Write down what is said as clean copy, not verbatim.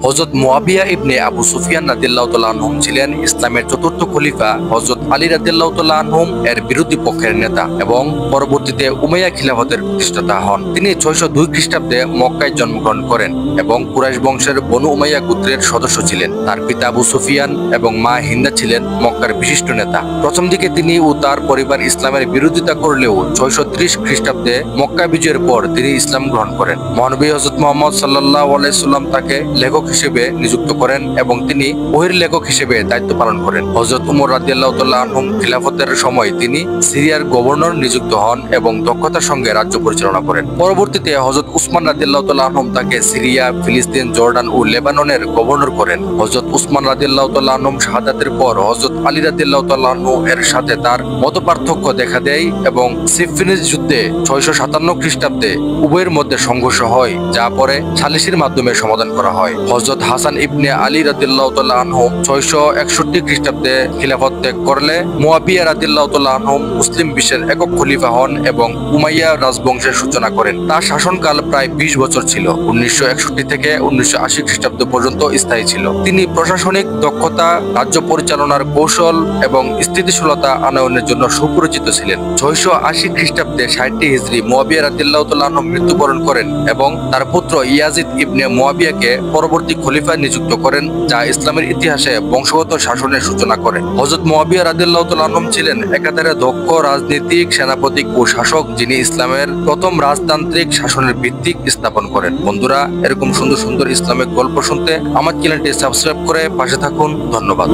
হযরত মুয়াবিয়া ইবনে আবু সুফিয়ান রাদিয়াল্লাহু তাআলা আনহু ছিলেন ইসলামের চতুর্থ খলিফা হযরত আলী রাদিয়াল্লাহু তাআলা আনহু এর বিরোধী পক্ষের নেতা এবং পরবর্তীতে উমাইয়া খিলাফতের প্রতিষ্ঠাতা হন। তিনি 602 খ্রিস্টাব্দে মক্কায় জন্মগ্রহণ করেন এবং কুরাইশ বংশের বনু উমাইয়া গোত্রের সদস্য ছিলেন। তার পিতা আবু সুফিয়ান এবং মা হিন্দা ছিলেন মক্কার বিশিষ্ট নেতা। প্রথম দিকে তিনি ও তার পরিবার ইসলামের বিরোধিতা করলেও 630 খ্রিস্টাব্দে মক্কা বিজয়ের পর তিনি ইসলাম গ্রহণ করেন। মহানবী হযরত মুহাম্মদ সাল্লাল্লাহু আলাইহি সাল্লাম তাকে লেখক হিসেবে নিযুক্ত করেন এবং তিনি ওহীর লেখক হিসেবে দায়িত্ব পালন করেন। হযরত উমর রাদিয়াল্লাহু তাআলা আনহু খিলাফতের সময় তিনি সিরিয়ার গভর্নর নিযুক্ত হন এবং দক্ষতার সঙ্গে রাজ্য পরিচালনা করেন। পরবর্তীতে হযরত উসমান রাদিয়াল্লাহু তাআলা আনহু তাকে সিরিয়া, ফিলিস্তিন, জর্ডান ও লেবাননের গভর্নর করেন। হযরত উসমান রাদিয়াল্লাহু তাআলা আনহু শাহাদাতের পর হযরত আলী রাদিয়াল্লাহু তাআলা আনহু এর সাথে তার মতপার্থক্য দেখা দেয় এবং সিফিনের যুদ্ধে 657 খ্রিস্টাব্দে উভয়ের মধ্যে সংঘর্ষ হয়, যা পরে সালিসির মাধ্যমে সমাধান করা হয়। হযরত হাসান ইবনে আলী রাদিয়াল্লাহু তাআলা আনহু 661 খ্রিস্টাব্দে খিলাফত ত্যাগ করলে মুয়াবিয়া রাদিয়াল্লাহু তাআলা আনহু মুসলিম বিশ্বের একক খলিফা হন এবং উমাইয়া রাজবংশের সূচনা করেন। তার শাসনকাল প্রায় 20 বছর ছিল। 1961 থেকে 1980 খ্রিস্টাব্দ পর্যন্ত স্থায়ী ছিল। তিনি প্রশাসনিক দক্ষতা, রাজ্য পরিচালনার কৌশল এবং স্থিতিশীলতা আনয়নের জন্য সুপরিচিত ছিলেন। 680 খ্রিস্টাব্দে 60 হিজরি মুয়াবিয়া রাদিয়াল্লাহু তাআলা আনহু মৃত্যুবরণ করেন এবং তার পুত্র ইয়াজিদ ইবনে মুয়াবিয়াকে পরবর্তী খলিফা নিযুক্ত করেন, যা ইসলামের ইতিহাসে বংশগত শাসনের সূচনা করে। হযরত মুয়াবিয়া রাদিয়াল্লাহু তাআলা আনহু ছিলেন একাধারে দক্ষ রাজনীতিক, সেনাপতি ও শাসক, যিনি ইসলামের প্রথম রাজতান্ত্রিক শাসনের ভিত্তি স্থাপন করেন। বন্ধুরা, এরকম সুন্দর সুন্দর ইসলামিক গল্প শুনতে আমার চ্যানেলটি সাবস্ক্রাইব করে পাশে থাকুন। ধন্যবাদ।